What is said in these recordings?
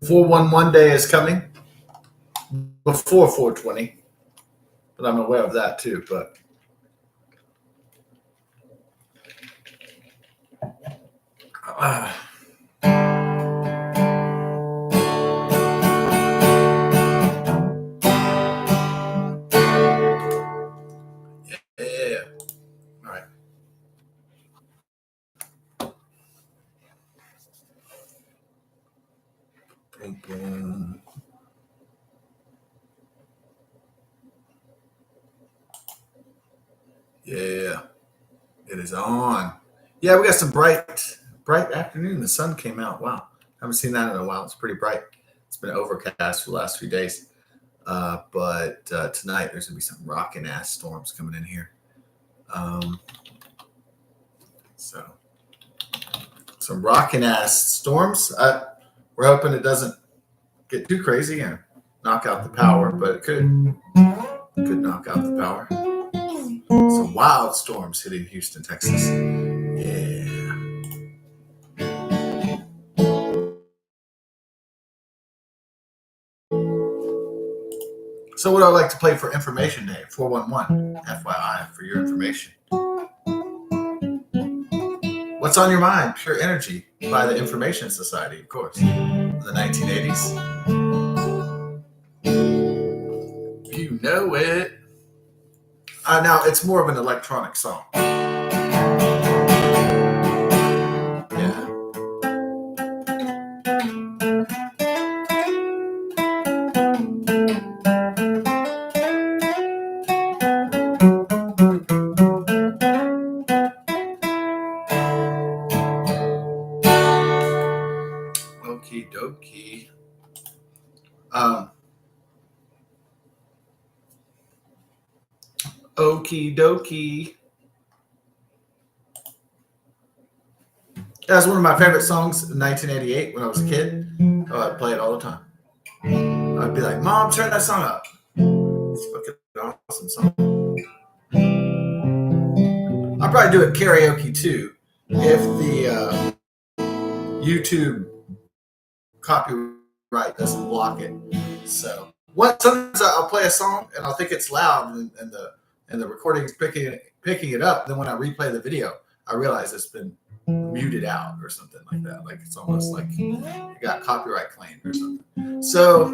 411 day is coming before 420, but I'm aware of that too. But yeah, all right. Boom, boom. Yeah, it is on. Yeah, we got some bright afternoon. The sun came out. Wow, haven't seen that in a while. It's pretty bright. It's been overcast for the last few days. But tonight there's gonna be some rocking ass storms coming in here. So some rocking ass storms. We're hoping it doesn't get too crazy and knock out the power, but it could knock out the power. Some wild storms hitting Houston, Texas. Yeah. So what do I like to play for Information Day? 411, FYI, for your information. What's on your mind? Pure Energy by the Information Society, of course. In the 1980s. You know it. Now, it's more of an electronic song. Yeah. Okie dokie. Okie dokie. That was one of my favorite songs in 1988 when I was a kid. Oh, I'd play it all the time. I'd be like, Mom, turn that song up. It's a fucking awesome song. I'll probably do it karaoke too if the YouTube copyright doesn't block it. So sometimes I'll play a song and I'll think it's loud and the recording is picking it up. Then when I replay the video, I realize it's been muted out or something like that. Like it's almost like it got copyright claimed or something. So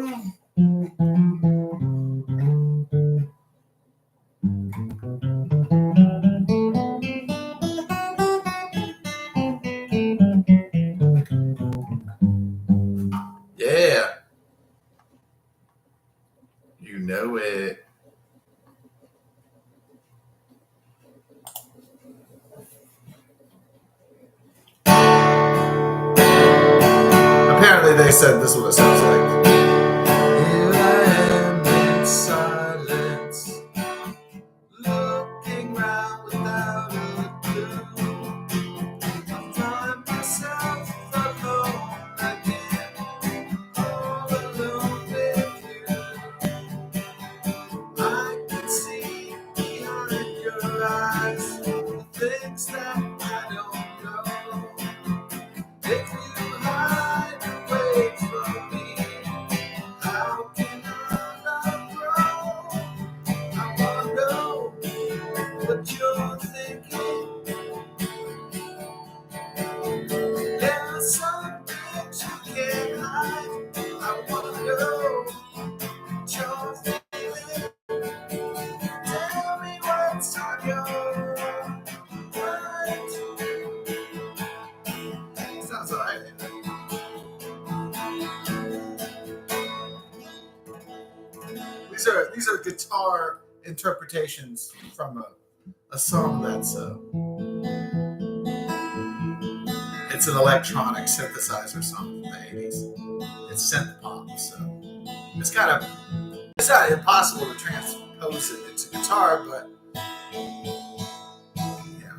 yeah, you know it. Apparently they said this is what it sounds like. Here I am in silence, looking round without a clue. I find myself alone again, all alone with you. I can see behind your eyes the things that I don't know. If you hide away from me, how can I not grow? I wanna know what you're thinking. There's some things you can't hide. I wanna know what you're thinking. Tell me what's on your mind. Sounds alright. These are guitar interpretations from a song that's it's an electronic synthesizer song from the 80s. It's synth pop, so it's not impossible to transpose it into guitar, but yeah.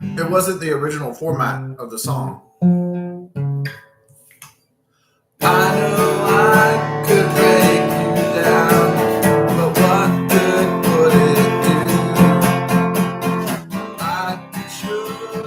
It wasn't the original format of the song. I know I could break you down, but what good would it do? I'd be sure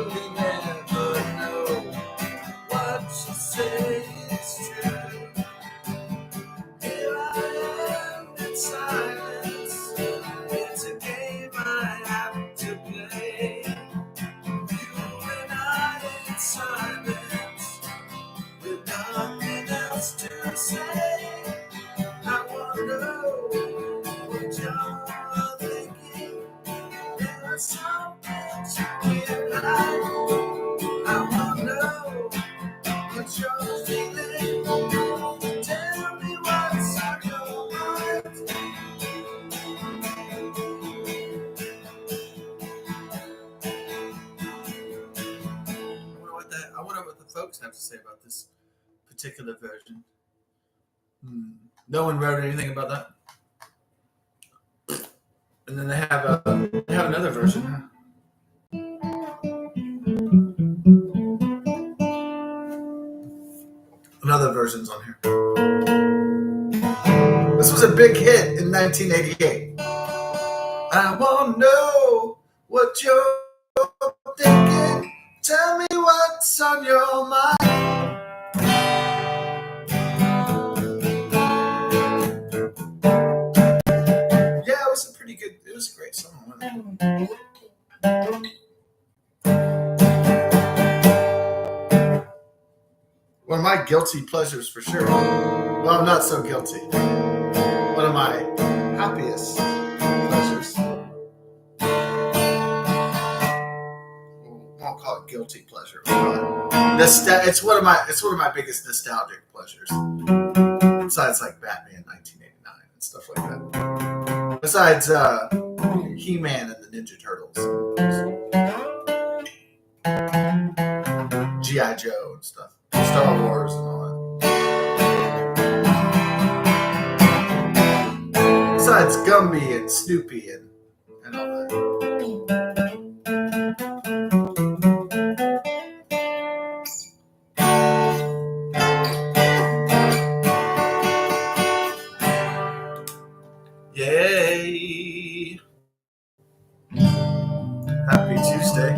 have to say about this particular version. No one wrote anything about that. And then they have another version. Huh? Another version's on here. This was a big hit in 1988. I want to know what you're thinking. Tell me what's on your mind. Yeah, it was a pretty good. It was a great song. One of my guilty pleasures for sure. Well, I'm not so guilty. One of my happiest pleasures. Won't call it guilty pleasure. It's one of my biggest nostalgic pleasures. Besides like Batman 1989 and stuff like that. Besides He-Man and the Ninja Turtles. G.I. Joe and stuff. Star Wars and all that. Besides Gumby and Snoopy and all that. Yay! Happy Tuesday.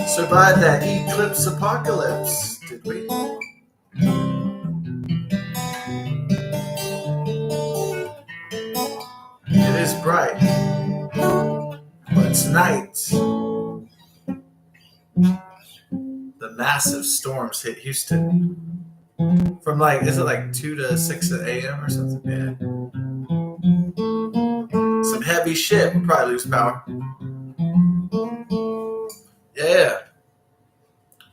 Survived that eclipse apocalypse, did we? It is bright, but tonight the massive storms hit Houston from is it like 2 to 6 a.m. or something? Yeah. Some heavy shit will probably lose power. Yeah.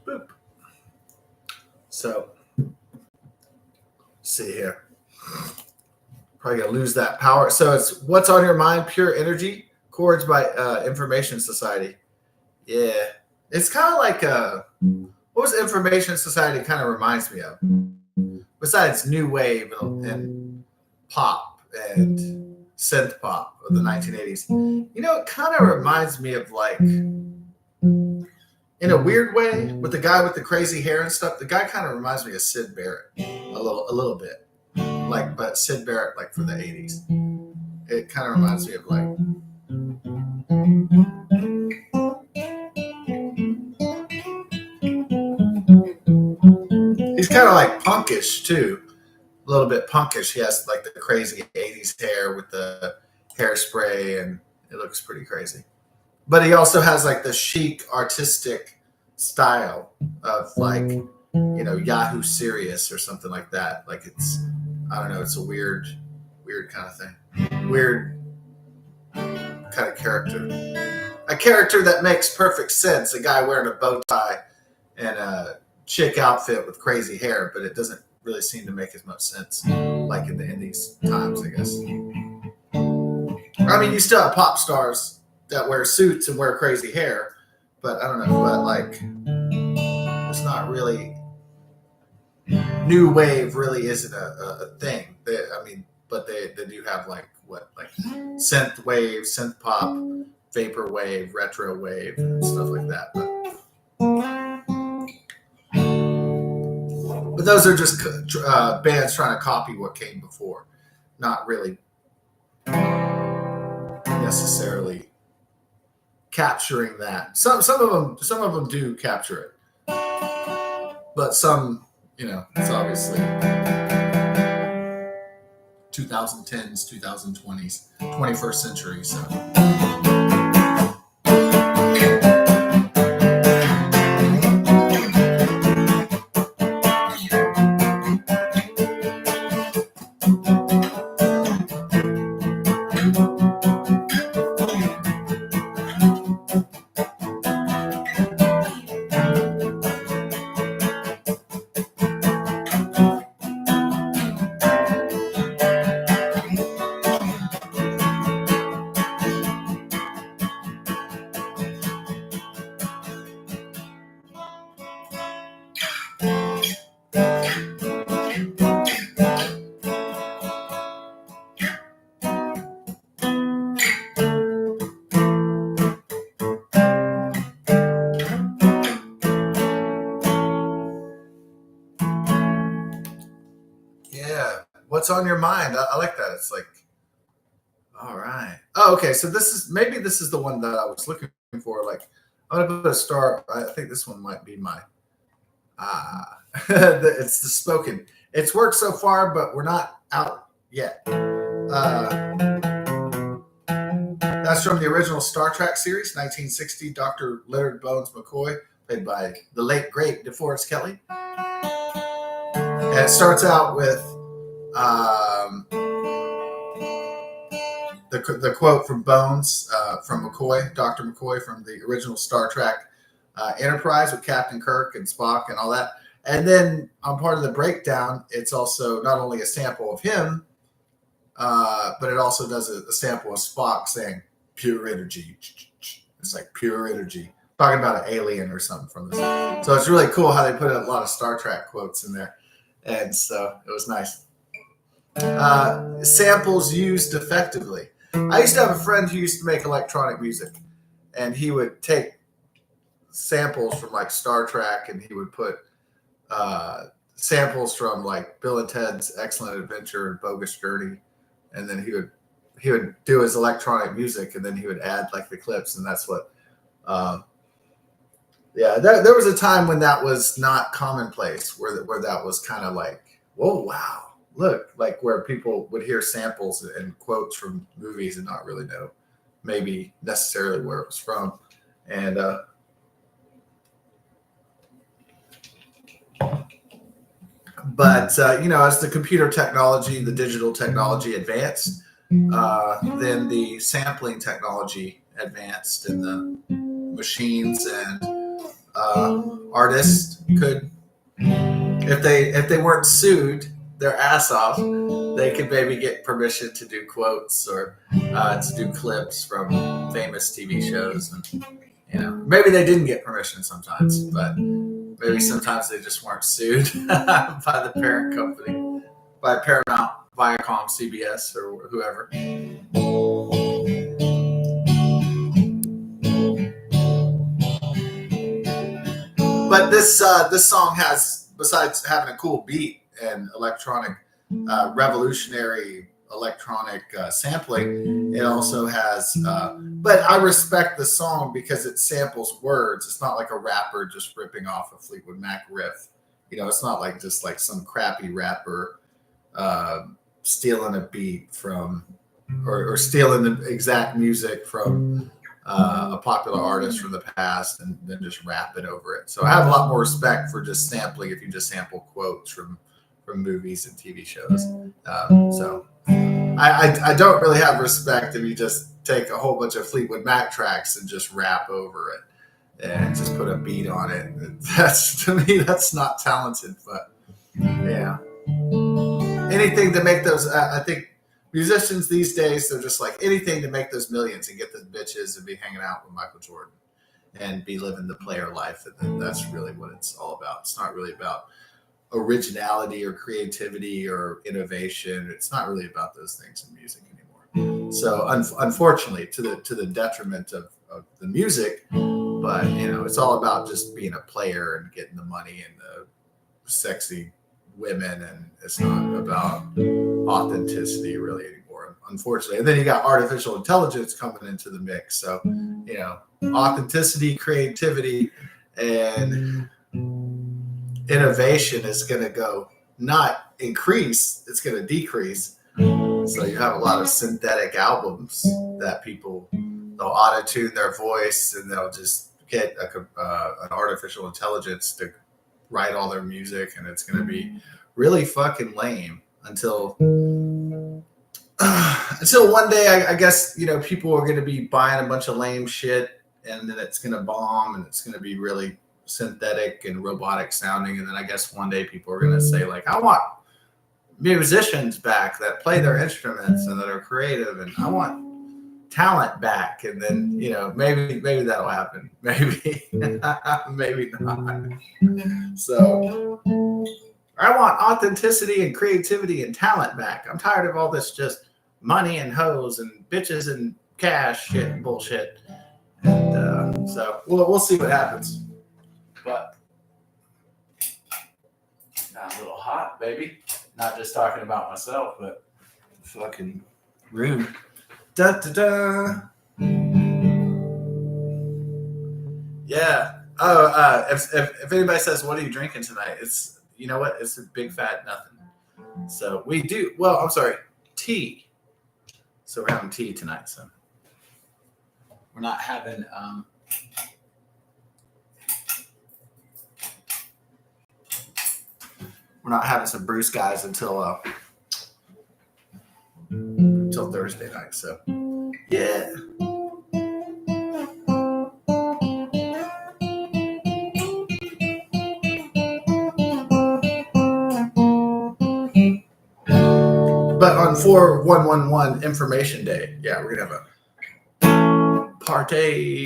Boop. So, see here. Probably gonna lose that power. So it's What's on Your Mind, Pure Energy, Chords by Information Society. Yeah. It's kind of like what was Information Society kind of reminds me of? Besides new wave and pop and synth pop of the 1980s. You know, it kind of reminds me of in a weird way, with the guy with the crazy hair and stuff. The guy kind of reminds me of Syd Barrett a little bit, but Syd Barrett for the 80s. It kind of reminds me of he's kind of punkish too, a little bit punkish. He has the crazy 80s hair with the hairspray, and it looks pretty crazy. But he also has the chic artistic style of Yahoo Serious or something like that. It's, I don't know, it's a weird kind of thing. Weird kind of character. A character that makes perfect sense. A guy wearing a bow tie and a chick outfit with crazy hair, but it doesn't really seem to make as much sense in these times, I guess. I mean, you still have pop stars that wear suits and wear crazy hair, but I don't know, it's not really, new wave really isn't a thing. But they do have synth wave, synth pop, vapor wave, retro wave, and stuff like that. But those are just bands trying to copy what came before, not really necessarily capturing that. Some of them do capture it, but some, it's obviously 2010s, 2020s, 21st century. So. what's on your mind? I like that. It's like, all right. Oh, okay. So this is the one that I was looking for. Like, I'm gonna put a star. I think this one might be my it's the spoken. It's worked so far, but we're not out yet. That's from the original Star Trek series, 1960. Dr. Leonard Bones McCoy, played by the late great DeForest Kelley. And it starts out with the quote from Bones, from McCoy, Dr. McCoy, from the original Star Trek Enterprise with Captain Kirk and Spock and all that. And then on part of the breakdown, it's also not only a sample of him, but it also does a sample of Spock saying pure energy. It's like pure energy, talking about an alien or something from this. So it's really cool how they put a lot of Star Trek quotes in there. And so it was nice. Samples used effectively. I used to have a friend who used to make electronic music, and he would take samples from like Star Trek, and he would put samples from like Bill and Ted's Excellent Adventure and Bogus Journey, and then he would do his electronic music, and then he would add like the clips, and that's what. There was a time when that was not commonplace, where that was kind of like, whoa, wow, look, like where people would hear samples and quotes from movies and not really know maybe necessarily where it was from, and but as the computer technology, the digital technology advanced, then the sampling technology advanced, and the machines and artists could, if they weren't sued their ass off, they could maybe get permission to do quotes or to do clips from famous TV shows. And maybe they didn't get permission sometimes, but maybe sometimes they just weren't sued by the parent company, by Paramount, Viacom, CBS, or whoever. But this song has, besides having a cool beat and electronic, revolutionary electronic sampling, it also has. But I respect the song because it samples words. It's not like a rapper just ripping off a Fleetwood Mac riff. It's not like just like some crappy rapper stealing a beat from, or stealing the exact music from a popular artist from the past and then just rapping over it. So I have a lot more respect for just sampling if you just sample quotes from movies and TV shows. So I don't really have respect if you just take a whole bunch of Fleetwood Mac tracks and just rap over it and just put a beat on it. That's, to me, that's not talented. But yeah, anything to make those. I think musicians these days, they're just like anything to make those millions and get the bitches and be hanging out with Michael Jordan and be living the player life. And that's really what it's all about. It's not really about originality or creativity or innovation. It's not really about those things in music anymore. So unfortunately, to the detriment of the music, but it's all about just being a player and getting the money and the sexy women, and it's not about authenticity really anymore, unfortunately. And then you got artificial intelligence coming into the mix. So, authenticity, creativity, and innovation is going to go not increase, it's going to decrease. So you have a lot of synthetic albums that they'll auto-tune their voice and they'll just get an artificial intelligence to write all their music, and it's going to be really fucking lame until one day, I guess, people are going to be buying a bunch of lame shit, and then it's going to bomb, and it's going to be really synthetic and robotic sounding. And then I guess one day people are going to say, like, I want musicians back that play their instruments and that are creative, and I want talent back. And then, maybe that'll happen. Maybe, maybe not. So I want authenticity and creativity and talent back. I'm tired of all this just money and hoes and bitches and cash shit and bullshit. And so we'll see what happens. But got a little hot, baby. Not just talking about myself, but fucking rude. Da da da. Yeah. Oh, if anybody says, "What are you drinking tonight?" It's, you know what? It's a big fat nothing. So we do. Well, I'm sorry, tea. So we're having tea tonight. So we're not having. We're not having some Bruce guys until Thursday night. So yeah. But on 4111 Information Day, yeah, we're gonna have a party.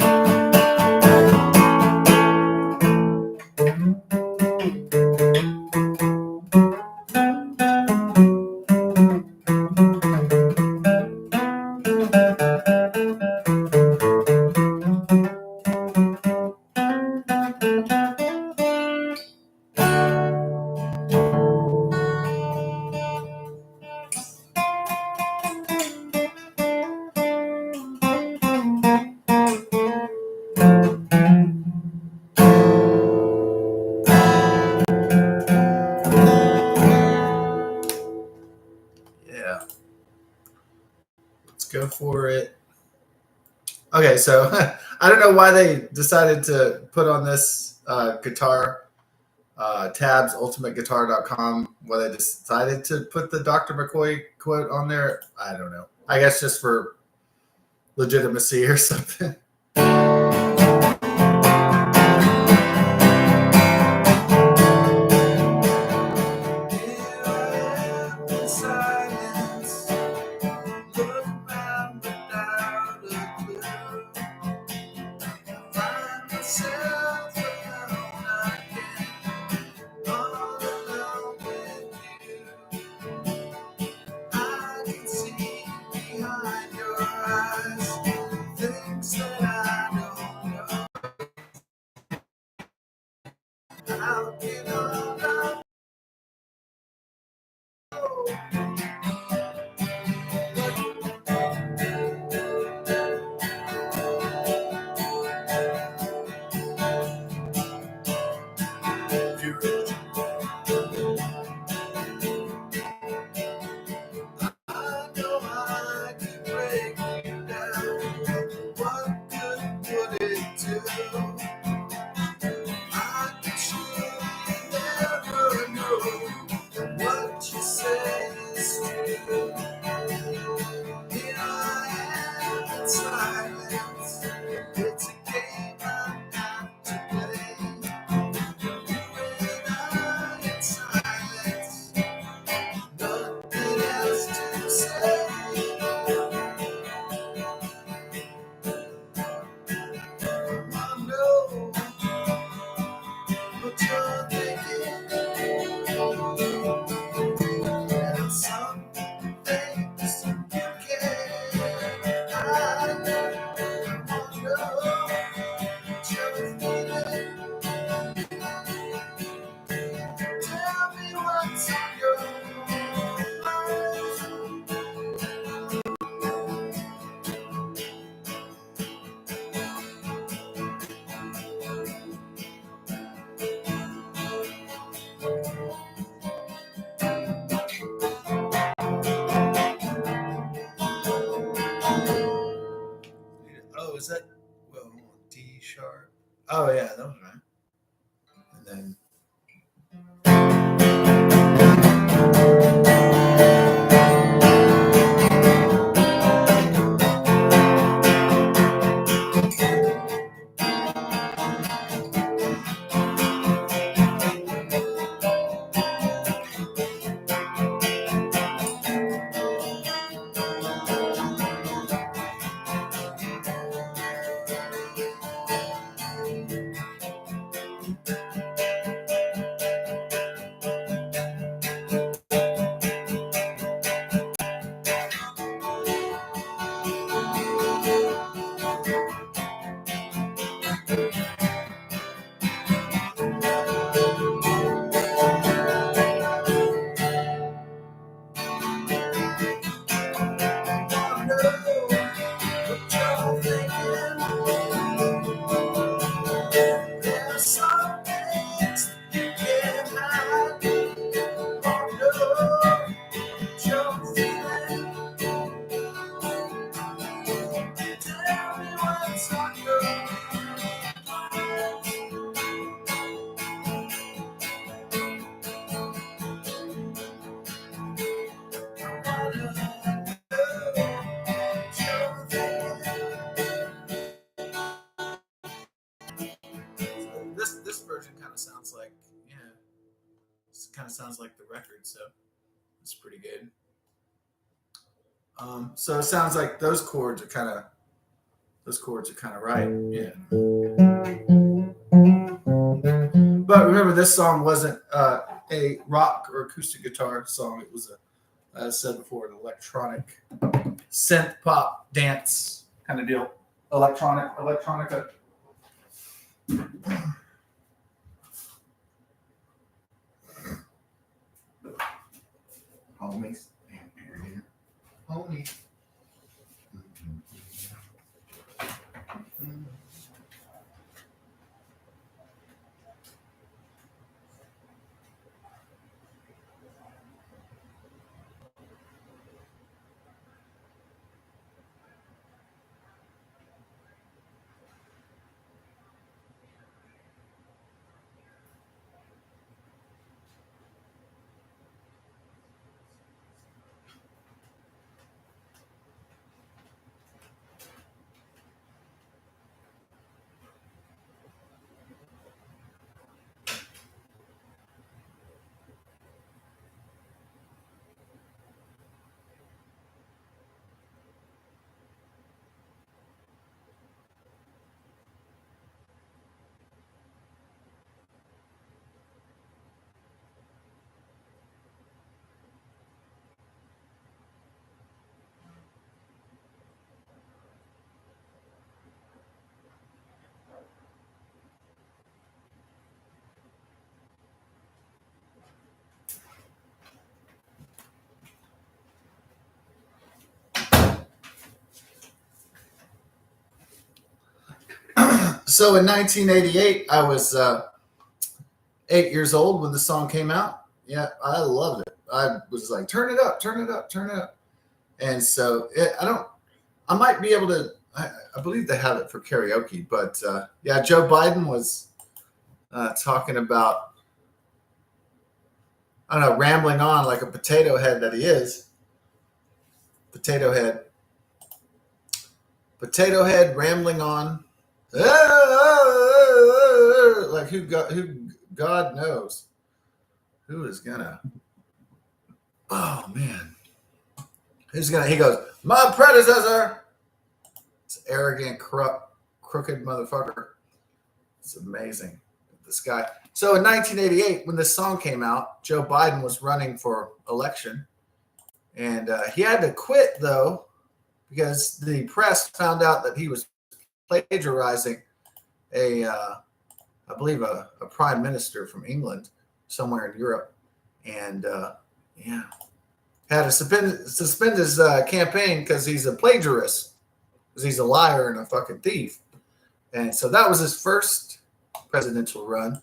Yeah. Let's go for it. Okay, so I don't know why they decided to put on this guitar tabs, ultimateguitar.com, why they decided to put the Dr. McCoy quote on there. I don't know. I guess just for legitimacy or something. Oh, is that, well, D sharp? Oh yeah, that was right. And then kind of sounds like the record, so it's pretty good. So it sounds like those chords are kind of right. Yeah. But remember, this song wasn't a rock or acoustic guitar song. It was as I said before, an electronic synth pop dance kind of deal. Electronica. Homies. Homies. So in 1988, I was 8 years old when the song came out. Yeah, I loved it. I was like, turn it up, turn it up, turn it up. And so I might be able to, I believe they have it for karaoke, but yeah, Joe Biden was talking about, I don't know, rambling on like a potato head that he is. Potato head rambling on. Like who God knows who is gonna, oh man, who's gonna, he goes, my predecessor, this arrogant, corrupt, crooked motherfucker. It's amazing, this guy. So in 1988, when this song came out, Joe Biden was running for election, and he had to quit though because the press found out that he was plagiarizing I believe a prime minister from England somewhere in Europe, and yeah, had to suspend his campaign because he's a plagiarist, because he's a liar and a fucking thief. And so that was his first presidential run,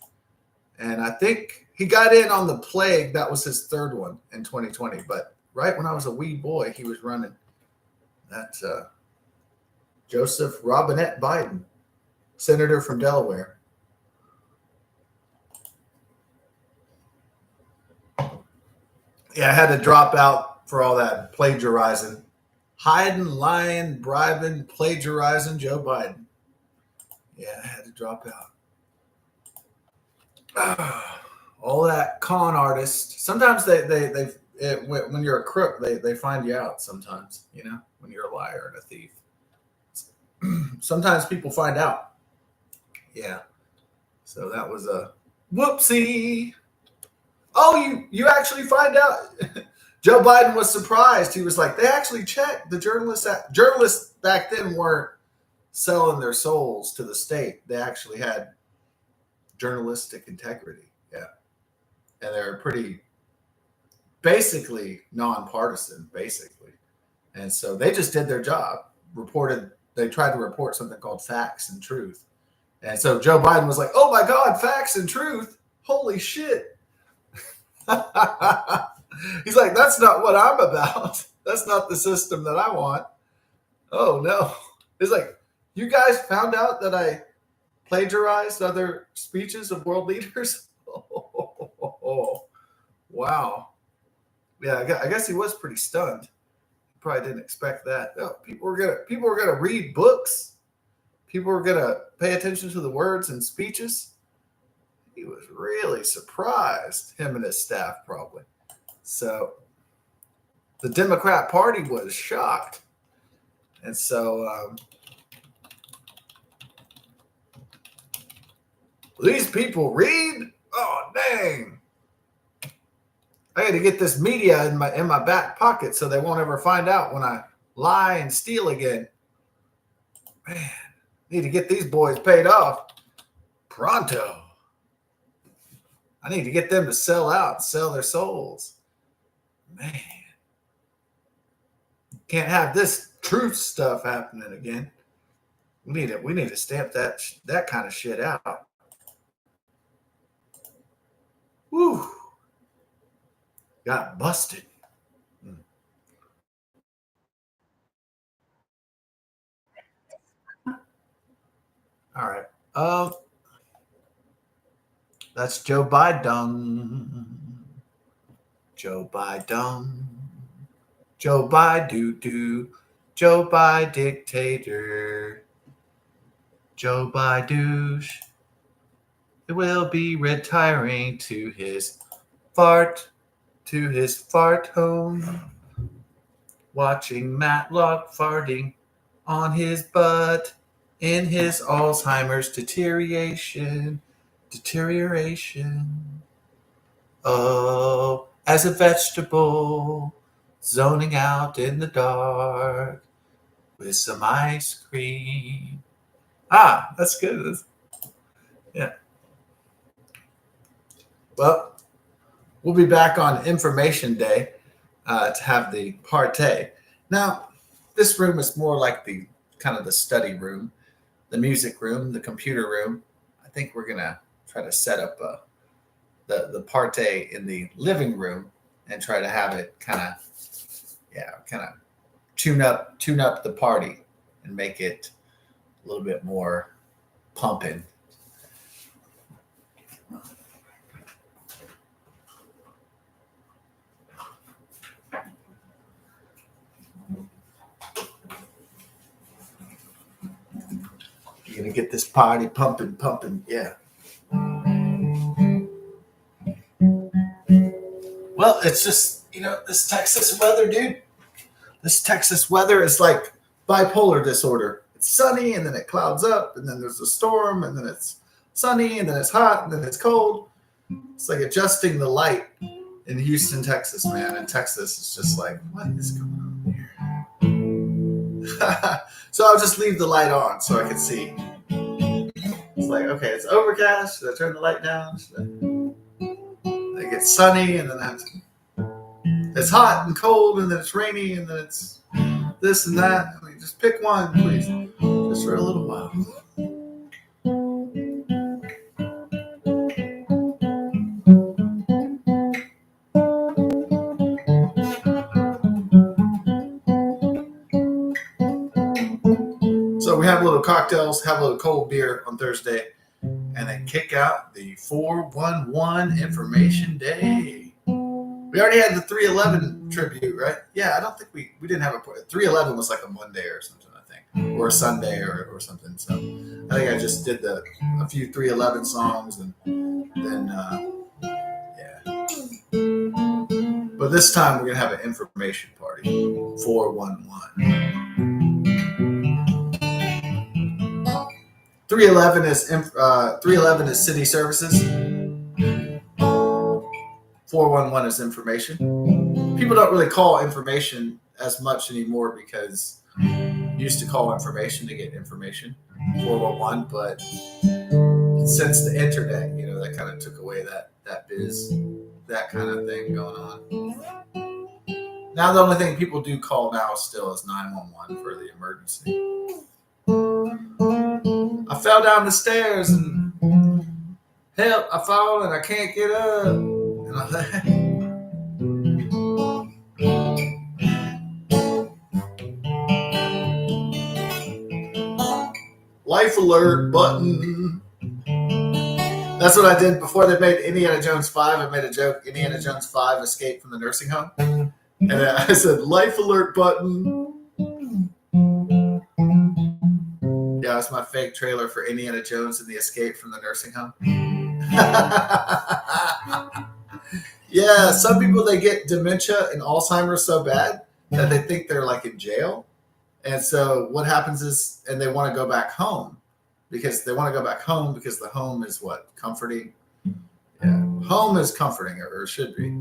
and I think he got in on the plague. That was his third one in 2020. But right when I was a wee boy, he was running. That's Joseph Robinette Biden, senator from Delaware. Yeah, I had to drop out for all that plagiarizing. Hiding, lying, bribing, plagiarizing Joe Biden. Yeah, I had to drop out. All that con artist. Sometimes when you're a crook, they find you out sometimes, you know, when you're a liar and a thief. Sometimes people find out. Yeah. So that was a whoopsie. Oh, you actually find out. Joe Biden was surprised. He was like, they actually checked. The journalists back then weren't selling their souls to the state. They actually had journalistic integrity. Yeah. And they're pretty basically nonpartisan, basically. And so they just did their job. They tried to report something called facts and truth. And so Joe Biden was like, oh my God, facts and truth. Holy shit. He's like, that's not what I'm about. That's not the system that I want. Oh no. It's like, you guys found out that I plagiarized other speeches of world leaders? Oh, wow. Yeah, I guess he was pretty stunned. He probably didn't expect that. Oh, people were gonna read books. People were gonna pay attention to the words and speeches. He was really surprised, him and his staff probably. So the Democrat Party was shocked. And so these people read? Oh, dang. I had to get this media in my back pocket so they won't ever find out when I lie and steal again. Man, need to get these boys paid off pronto. I need to get them to sell out, sell their souls. Man, can't have this truth stuff happening again. We need to stamp that kind of shit out. Whew. Got busted. All right. That's Joe Biden. Joe Biden. Joe Biden. Joe Biden dictator. Joe Biden will be retiring to his fart home, watching Matlock farting on his butt in his Alzheimer's deterioration. Oh, as a vegetable, zoning out in the dark with some ice cream. Ah, that's good. Yeah. Well, we'll be back on Information Day to have the party. Now, this room is more like the kind of the study room, the music room, the computer room. I think we're gonna try to set up the party in the living room and try to have it kind of tune up the party and make it a little bit more pumping. You're gonna get this party pumping, yeah. Well, it's just, this Texas weather, dude. This Texas weather is like bipolar disorder. It's sunny and then it clouds up and then there's a storm and then it's sunny and then it's hot and then it's cold. It's like adjusting the light in Houston, Texas, man. And Texas is just like, what is going on here? So I'll just leave the light on so I can see. It's like, okay, it's overcast. Should I turn the light down? It gets sunny and then it's hot and cold and then it's rainy and then it's this and that. I mean, just pick one, please, just for a little while. So we have little cocktails, have a little cold beer on Thursday, and then kick out the 411 Information Day. We already had the 311 tribute, right? Yeah, I don't think we didn't have a 311 was like a Monday or something, I think, or a Sunday or something. So I think I just did a few 311 songs and then yeah. But this time we're gonna have an information party, 411. 311 is city services. 411 is information. People don't really call information as much anymore because you used to call information to get information, 411, but since the internet, that kind of took away that biz, that kind of thing going on. Now the only thing people do call now still is 911 for the emergency. I fell down the stairs and help, I fall and I can't get up. And I life alert button. That's what I did before they made Indiana Jones 5. I made a joke, Indiana Jones 5, Escape from the Nursing Home. And I said, life alert button. Yeah, it's my fake trailer for Indiana Jones and the Escape from the Nursing Home. Yeah, some people they get dementia and Alzheimer's so bad that they think they're like in jail. And so what happens is, and they want to go back home because they want to go back home because the home is what? Comforting. Yeah. Home is comforting, or should be.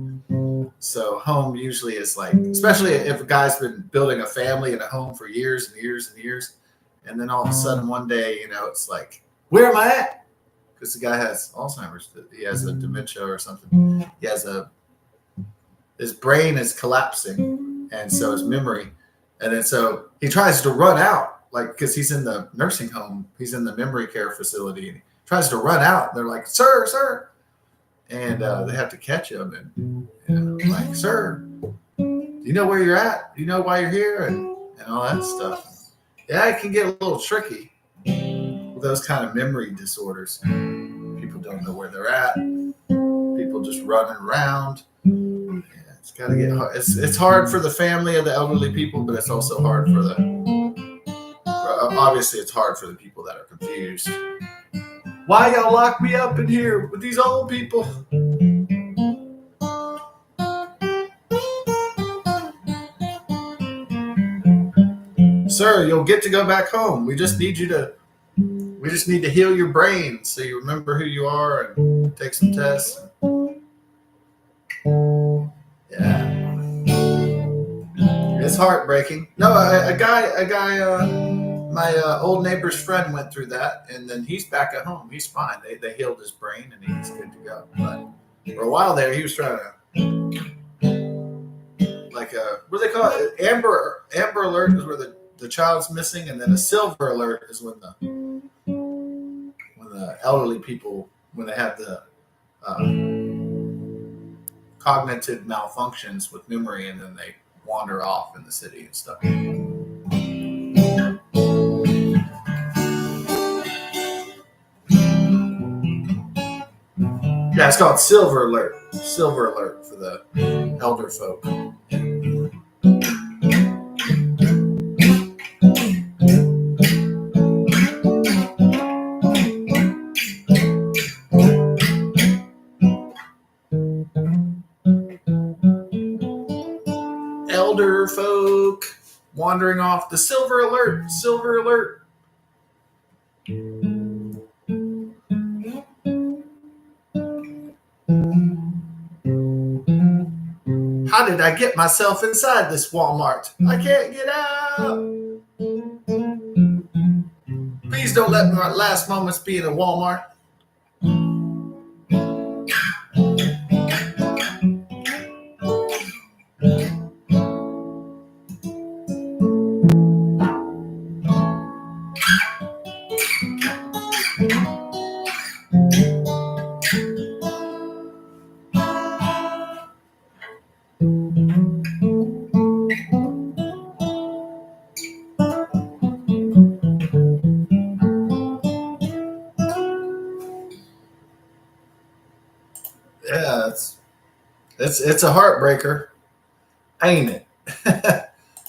So home usually is like, especially if a guy's been building a family and a home for years and years and years. And then all of a sudden one day, it's like, where am I at? Because the guy has Alzheimer's. He has a dementia or something. His brain is collapsing. And so his memory. And then so he tries to run out, like, because he's in the nursing home. He's in the memory care facility. And he tries to run out. They're like, sir. And they have to catch him. And like, sir, do you know where you're at? Do you know why you're here? And all that stuff. Yeah, it can get a little tricky with those kind of memory disorders. People don't know where they're at. People just running around. Yeah, it's got to get hard. It's hard for the family of the elderly people, but it's also hard for obviously it's hard for the people that are confused. Why y'all lock me up in here with these old people? Sir, you'll get to go back home. We just need to heal your brain so you remember who you are and take some tests. Yeah. It's heartbreaking. No, a guy, my old neighbor's friend went through that, and then he's back at home. He's fine. They healed his brain, and he's good to go. But for a while there, he was trying to, like, what do they call it? Amber alert is where the child's missing, and then a silver alert is when the elderly people, when they have the cognitive malfunctions with memory, and then they wander off in the city and stuff. Yeah, it's called Silver Alert. Silver Alert for the elder folk. Elder folk wandering off. The Silver Alert. Silver Alert. How did I get myself inside this Walmart? I can't get out. Please don't let my last moments be in a Walmart. Yeah, it's a heartbreaker, ain't it? Man,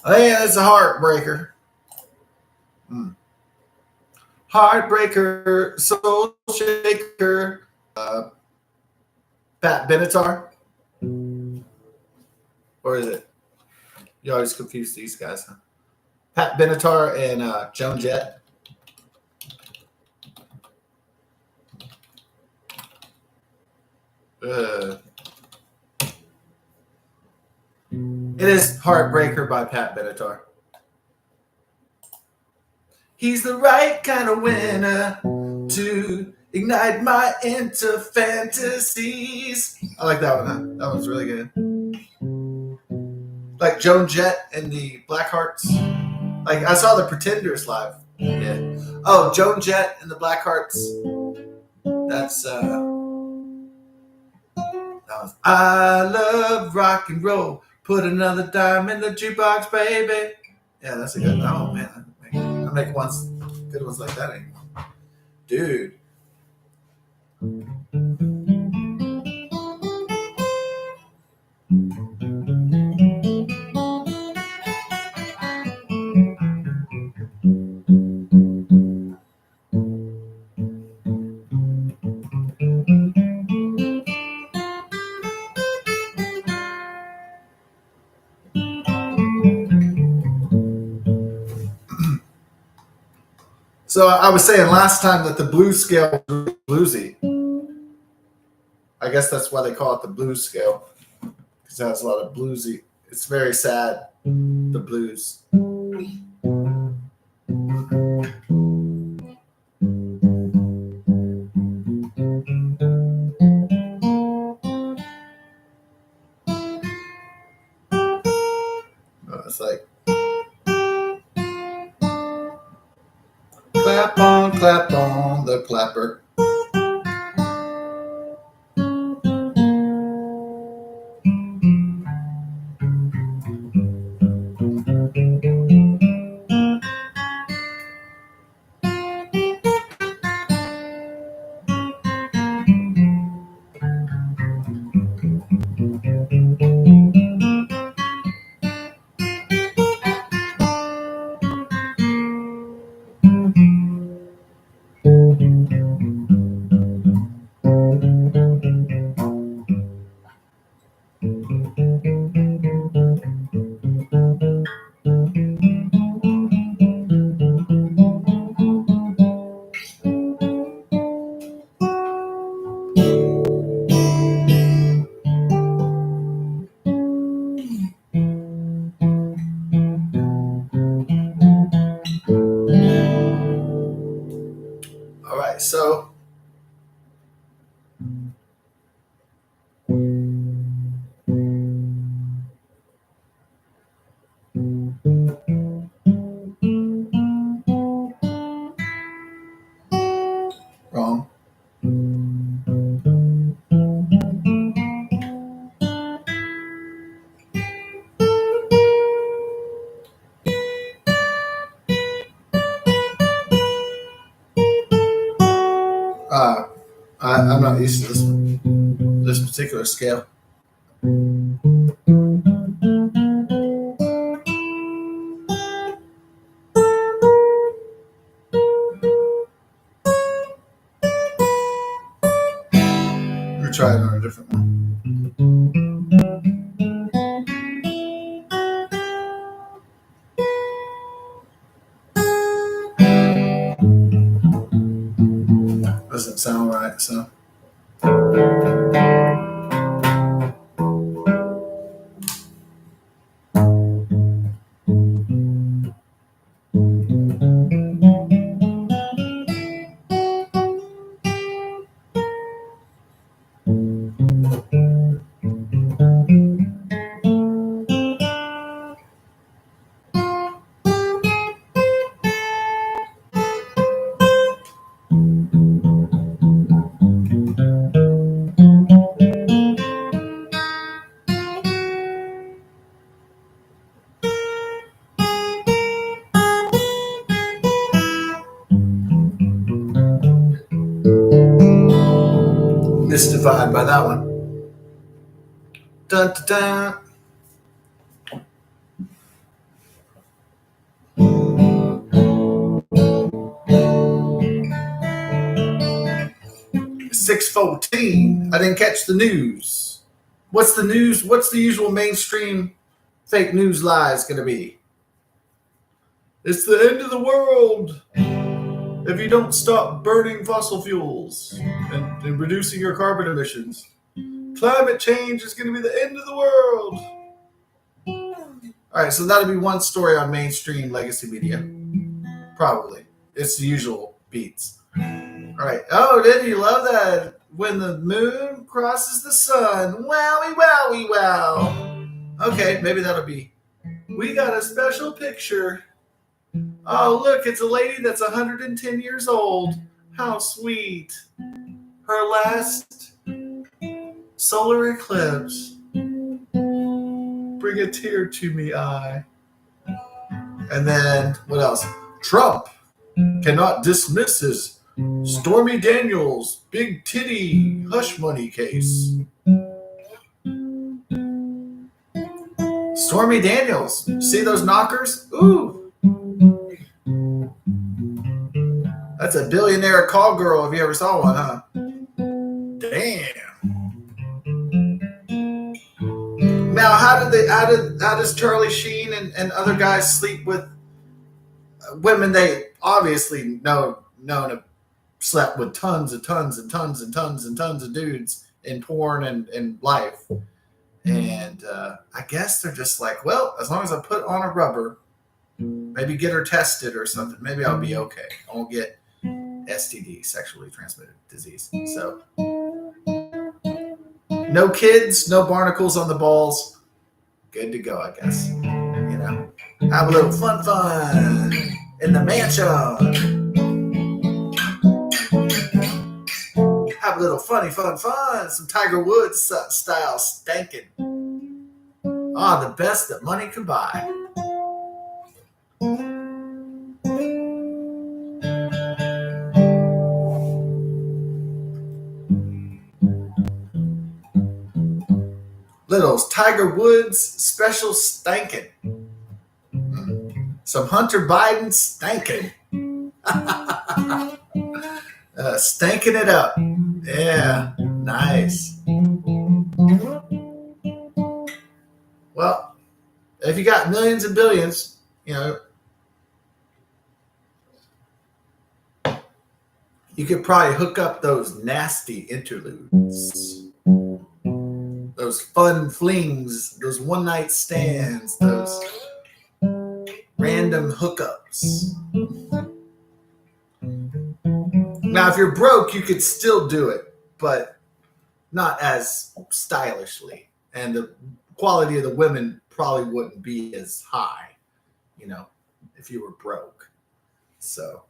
it's a heartbreaker. Heartbreaker, soul shaker. Pat Benatar, or is it? You always confuse these guys, huh? Pat Benatar and Joan Jett. It is Heartbreaker by Pat Benatar. He's the right kind of winner to ignite my into fantasies. I like that one. Huh? That one's really good. Like Joan Jett and the Blackhearts. Like I saw the Pretenders live. Yeah. Oh, Joan Jett and the Blackhearts. That's that was I love rock and roll. Put another dime in the jukebox, baby. Yeah, that's a good. Oh man, I make good ones like that anymore, dude. So I was saying last time that the blues scale was really bluesy. I guess that's why they call it the blues scale, because it has a lot of bluesy. It's very sad, the blues. It's like clap on the clapper. All right, so wrong. I'm not used to this particular scale. We'll try it on a different one. Doesn't sound right, so. Mystified by that one. Dun, dun, dun. $6:14. I didn't catch the news. What's the news? What's the usual mainstream fake news lies going to be? It's the end of the world if you don't stop burning fossil fuels and reducing your carbon emissions. Climate change is going to be the end of the world. All right, so that'll be one story on mainstream legacy media. Probably. It's the usual beats. All right. Oh, didn't you love that? When the moon crosses the sun. Wowie, wowie, wow. Okay, maybe that'll be. We got a special picture. Oh, look, it's a lady that's 110 years old. How sweet. Her last solar eclipse. Bring a tear to me, eye. And then, what else? Trump cannot dismiss his Stormy Daniels big titty hush money case. Stormy Daniels. See those knockers? Ooh. That's a billionaire call girl if you ever saw one, huh? Damn. Now, how does Charlie Sheen and other guys sleep with women they obviously known to slept with tons and tons and tons and tons and tons of dudes in porn and life. And I guess they're just like, well, as long as I put on a rubber, maybe get her tested or something, maybe I'll be okay. I won't get STD, sexually transmitted disease. So no kids, no barnacles on the balls. Good to go, I guess. You know, have a little fun in the mansion. Have a little fun. Some Tiger Woods style stankin'. The best that money can buy. Little Tiger Woods special stankin'. Some Hunter Biden stankin'. Stankin' it up. Yeah, nice. Well, if you got millions and billions, you know, you could probably hook up those nasty interludes, those fun flings, those one night stands, those random hookups. Now, if you're broke, you could still do it, but not as stylishly. And the quality of the women probably wouldn't be as high, you know, if you were broke. So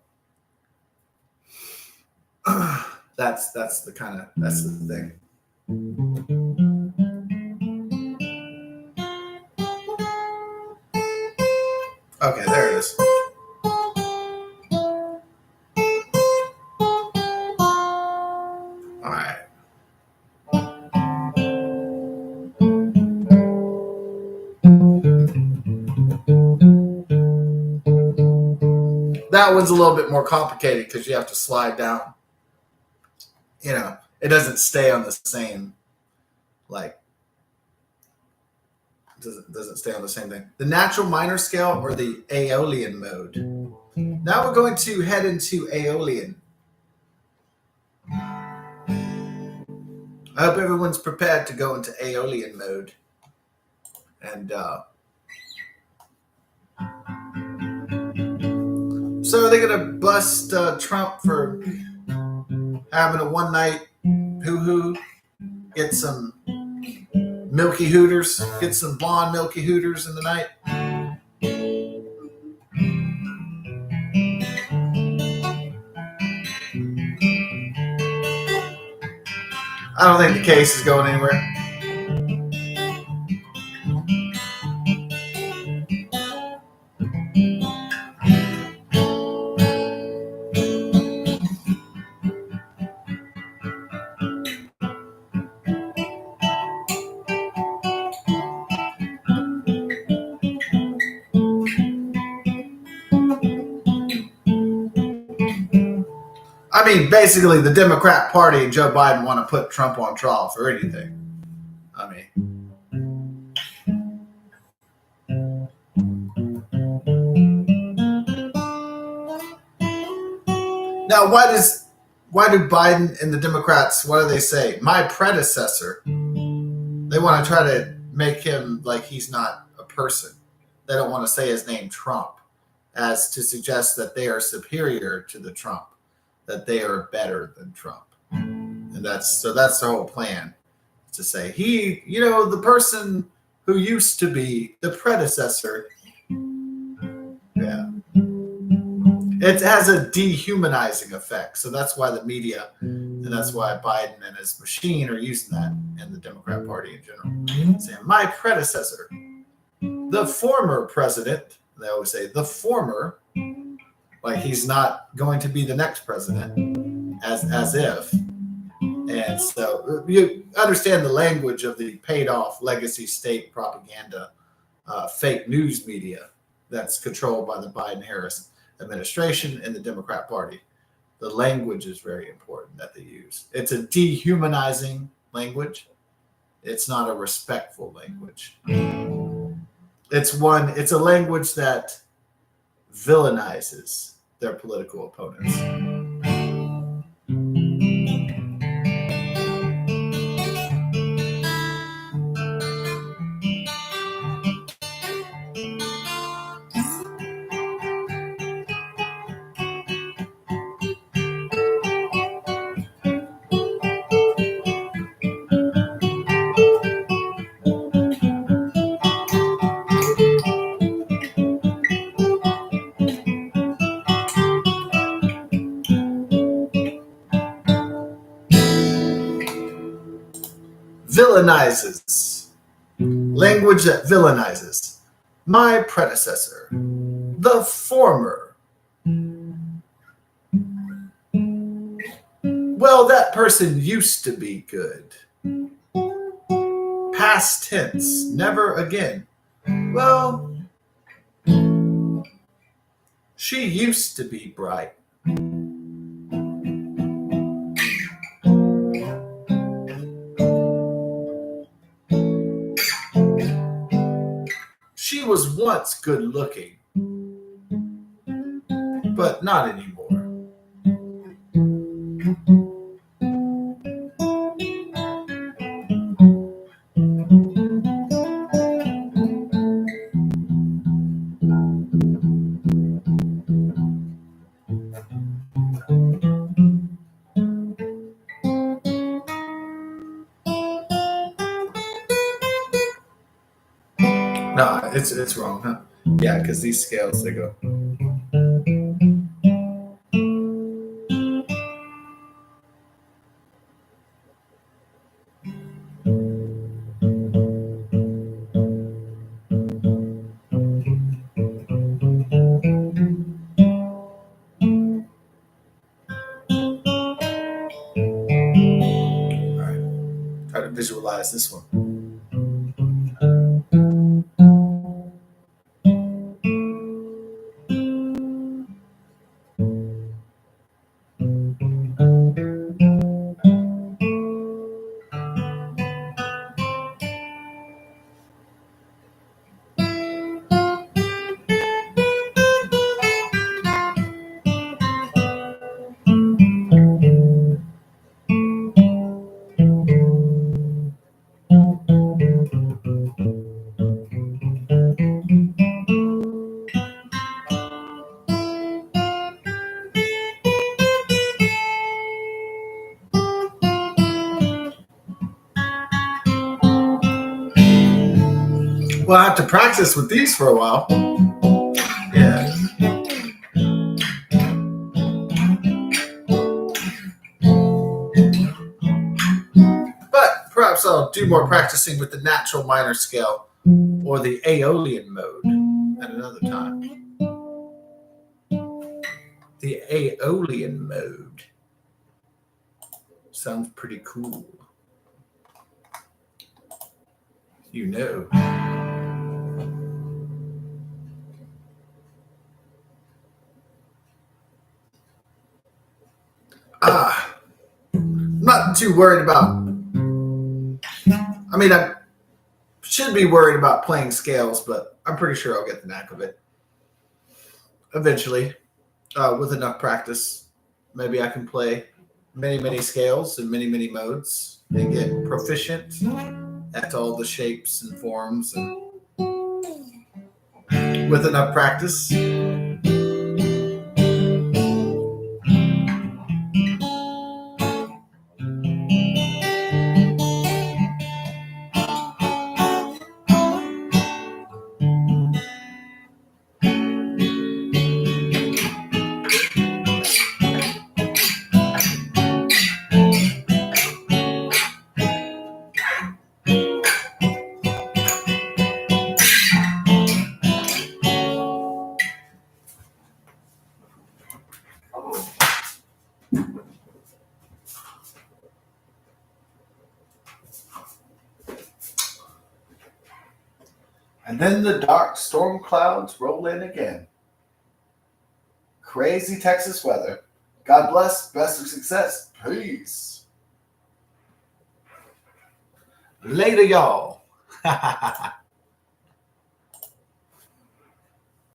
that's the thing. Okay, there it is. All right. That one's a little bit more complicated because you have to slide down. You know, it doesn't stay on the same, like, doesn't stay on the same thing. The natural minor scale or the Aeolian mode. Now we're going to head into Aeolian. I hope everyone's prepared to go into Aeolian mode. And so are they going to bust Trump for having a one night hoo-hoo? Get some milky hooters, get some blonde milky hooters in the night? I don't think the case is going anywhere. I mean, basically, the Democrat Party and Joe Biden want to put Trump on trial for anything. I mean, now why do Biden and the Democrats, what do they say? My predecessor. They want to try to make him like he's not a person. They don't want to say his name Trump, as to suggest that they are superior to the Trump, that they are better than Trump. And that's the whole plan, to say he, you know, the person who used to be the predecessor. Yeah. It has a dehumanizing effect. So that's why the media, and that's why Biden and his machine are using that, and the Democrat Party in general. Saying, my predecessor, the former president, they always say the former, like he's not going to be the next president, as if. And so you understand the language of the paid off legacy state propaganda, fake news media that's controlled by the Biden-Harris administration and the Democrat Party. The language is very important that they use. It's a dehumanizing language. It's not a respectful language. It's a language that villainizes their political opponents. Villainizes. Language that villainizes. My predecessor. The former. Well, that person used to be good. Past tense. Never again. Well, she used to be bright. She was once good looking, but not anymore. No, it's wrong, huh? Yeah, because these scales, they go. All right, try to visualize this one. Well, I have to practice with these for a while. Yeah. But perhaps I'll do more practicing with the natural minor scale or the Aeolian mode at another time. The Aeolian mode sounds pretty cool. You know. I'm not too worried about. I mean, I should be worried about playing scales, but I'm pretty sure I'll get the knack of it eventually. With enough practice, maybe I can play many scales and many modes and get proficient at all the shapes and forms. And with enough practice, and then the dark storm clouds roll in again. Crazy Texas weather. God bless. Best of success. Peace. Later, y'all.